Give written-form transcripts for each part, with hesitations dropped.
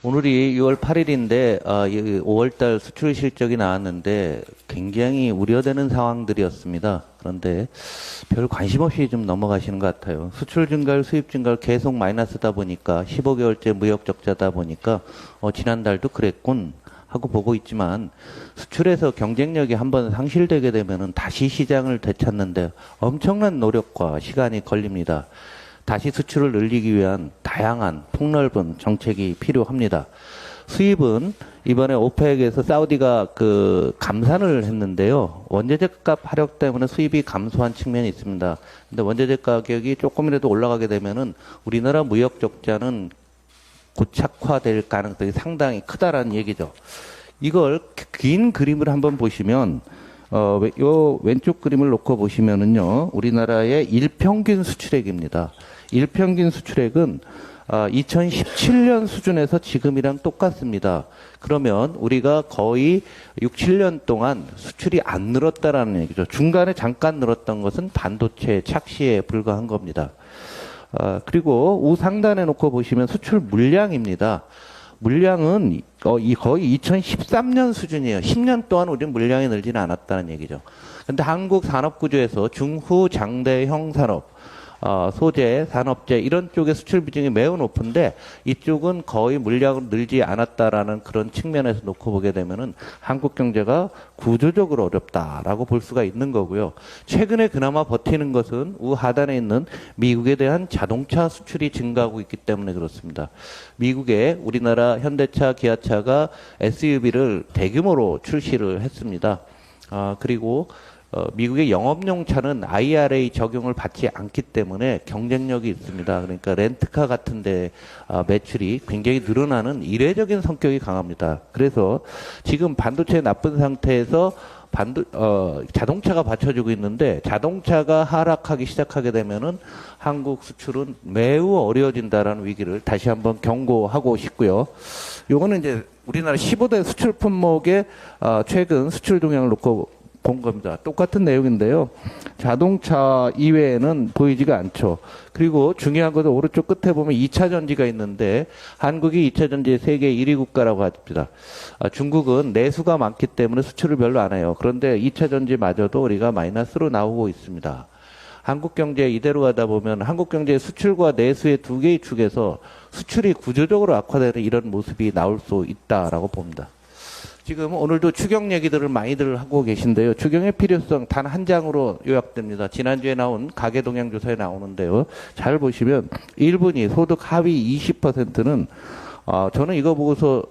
오늘이 6월 8일인데 5월달 수출 실적이 나왔는데 굉장히 우려되는 상황들이었습니다. 그런데 별 관심 없이 좀 넘어가시는 것 같아요. 수출 증가율, 수입 증가율 계속 마이너스다 보니까 15개월째 무역 적자다 보니까 지난달도 그랬군 하고 보고 있지만 수출에서 경쟁력이 한번 상실되게 되면은 다시 시장을 되찾는데 엄청난 노력과 시간이 걸립니다. 다시 수출을 늘리기 위한 다양한 폭넓은 정책이 필요합니다. 수입은 이번에 오펙에서 사우디가 감산을 했는데요. 원재재 값 하락 때문에 수입이 감소한 측면이 있습니다. 근데 원재재 가격이 조금이라도 올라가게 되면은 우리나라 무역 적자는 고착화될 가능성이 상당히 크다라는 얘기죠. 이걸 긴 그림을 한번 보시면 요 왼쪽 그림을 놓고 보시면은요. 우리나라의 일평균 수출액입니다. 일평균 수출액은 2017년 수준에서 지금이랑 똑같습니다. 그러면 우리가 거의 6, 7년 동안 수출이 안 늘었다라는 얘기죠. 중간에 잠깐 늘었던 것은 반도체 착시에 불과한 겁니다. 그리고 우상단에 놓고 보시면 수출 물량입니다. 물량은 거의 2013년 수준이에요. 10년 동안 우리는 물량이 늘지는 않았다는 얘기죠. 근데 한국 산업 구조에서 중후 장대형 산업, 소재, 산업재 이런 쪽의 수출 비중이 매우 높은데 이쪽은 거의 물량을 늘지 않았다라는 그런 측면에서 놓고 보게 되면은 한국 경제가 구조적으로 어렵다라고 볼 수가 있는 거고요. 최근에 그나마 버티는 것은 우하단에 있는 미국에 대한 자동차 수출이 증가하고 있기 때문에 그렇습니다. 미국에 우리나라 현대차, 기아차가 SUV를 대규모로 출시를 했습니다. 그리고 미국의 영업용 차는 IRA 적용을 받지 않기 때문에 경쟁력이 있습니다. 그러니까 렌트카 같은 데 매출이 굉장히 늘어나는 이례적인 성격이 강합니다. 그래서 지금 반도체 나쁜 상태에서 자동차가 받쳐주고 있는데 자동차가 하락하기 시작하게 되면은 한국 수출은 매우 어려워진다라는 위기를 다시 한번 경고하고 싶고요. 요거는 이제 우리나라 15대 수출 품목의 최근 수출 동향을 놓고 본 겁니다. 똑같은 내용인데요. 자동차 이외에는 보이지가 않죠. 그리고 중요한 것은 오른쪽 끝에 보면 2차 전지가 있는데 한국이 2차 전지 세계 1위 국가라고 합니다. 중국은 내수가 많기 때문에 수출을 별로 안 해요. 그런데 2차 전지마저도 우리가 마이너스로 나오고 있습니다. 한국 경제 이대로 가다 보면 한국 경제의 수출과 내수의 두 개의 축에서 수출이 구조적으로 악화되는 이런 모습이 나올 수 있다라고 봅니다. 지금 오늘도 추경 얘기들을 많이들 하고 계신데요. 추경의 필요성 단 한 장으로 요약됩니다. 지난주에 나온 가계동향조사에 나오는데요. 잘 보시면 1분위 소득 하위 20%는 저는 이거 보고서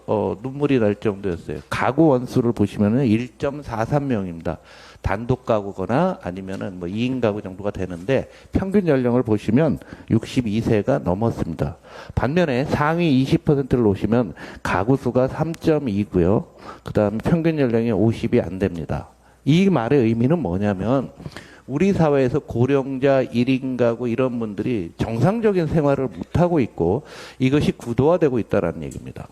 눈물이 날 정도였어요. 가구 원수를 보시면은 1.43명입니다. 단독 가구거나 아니면은 2인 가구 정도가 되는데 평균 연령을 보시면 62세가 넘었습니다. 반면에 상위 20%를 놓으시면 가구 수가 3.2고요. 그다음 평균 연령이 50이 안 됩니다. 이 말의 의미는 뭐냐면 우리 사회에서 고령자 1인 가구 이런 분들이 정상적인 생활을 못하고 있고 이것이 구도화되고 있다는 얘기입니다.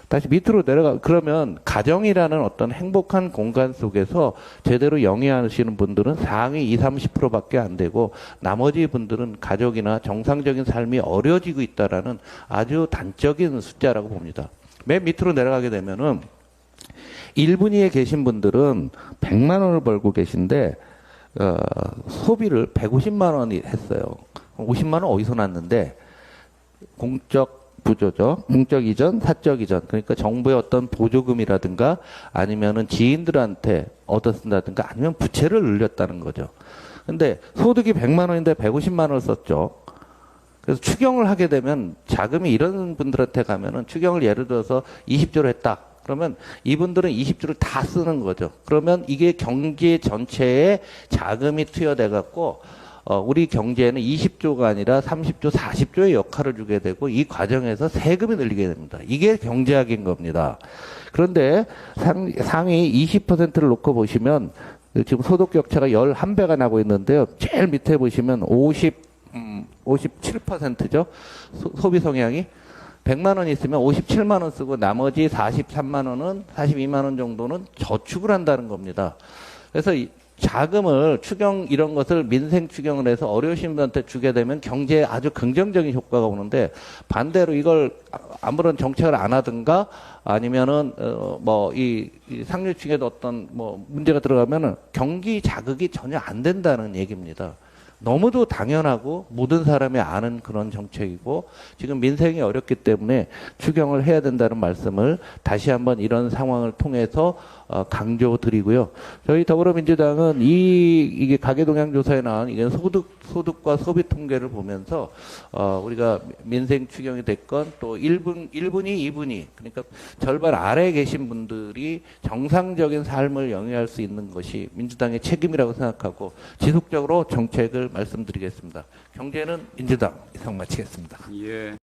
다시 밑으로 그러면 가정이라는 어떤 행복한 공간 속에서 제대로 영위하시는 분들은 상위 20, 30%밖에 안 되고 나머지 분들은 가족이나 정상적인 삶이 어려워지고 있다라는 아주 단적인 숫자라고 봅니다. 맨 밑으로 내려가게 되면은 1분위에 계신 분들은 100만 원을 벌고 계신데 소비를 150만 원이 했어요. 50만 원 어디서 났는데 공적 부조죠. 공적 이전, 사적 이전. 그러니까 정부의 어떤 보조금이라든가 아니면은 지인들한테 얻어 쓴다든가 아니면 부채를 늘렸다는 거죠. 근데 소득이 100만 원인데 150만 원을 썼죠. 그래서 추경을 하게 되면 자금이 이런 분들한테 가면은 추경을 예를 들어서 20조로 했다. 그러면 이분들은 20조를 다 쓰는 거죠. 그러면 이게 경제 전체에 자금이 투여돼 갖고 우리 경제에는 20조가 아니라 30조, 40조의 역할을 주게 되고 이 과정에서 세금이 늘리게 됩니다. 이게 경제학인 겁니다. 그런데 상위 20%를 놓고 보시면 지금 소득 격차가 11배가 나고 있는데요. 제일 밑에 보시면 57%죠. 소비 성향이 100만 원 있으면 57만 원 쓰고 나머지 43만 원은 42만 원 정도는 저축을 한다는 겁니다. 그래서 자금을 추경 이런 것을 민생 추경을 해서 어려우신 분한테 주게 되면 경제에 아주 긍정적인 효과가 오는데 반대로 이걸 아무런 정책을 안 하든가 아니면은 이 상류층에도 어떤 뭐 문제가 들어가면은 경기 자극이 전혀 안 된다는 얘기입니다. 너무도 당연하고 모든 사람이 아는 그런 정책이고 지금 민생이 어렵기 때문에 추경을 해야 된다는 말씀을 다시 한번 이런 상황을 통해서 강조드리고요. 저희 더불어민주당은 이게 가계동향조사에 나온 이게 소득과 소비 통계를 보면서 우리가 민생 추경이 됐건 또 1분위, 2분위 그러니까 절반 아래에 계신 분들이 정상적인 삶을 영위할 수 있는 것이 민주당의 책임이라고 생각하고 지속적으로 정책을 말씀드리겠습니다. 경제는 민주당 이상 마치겠습니다. 예.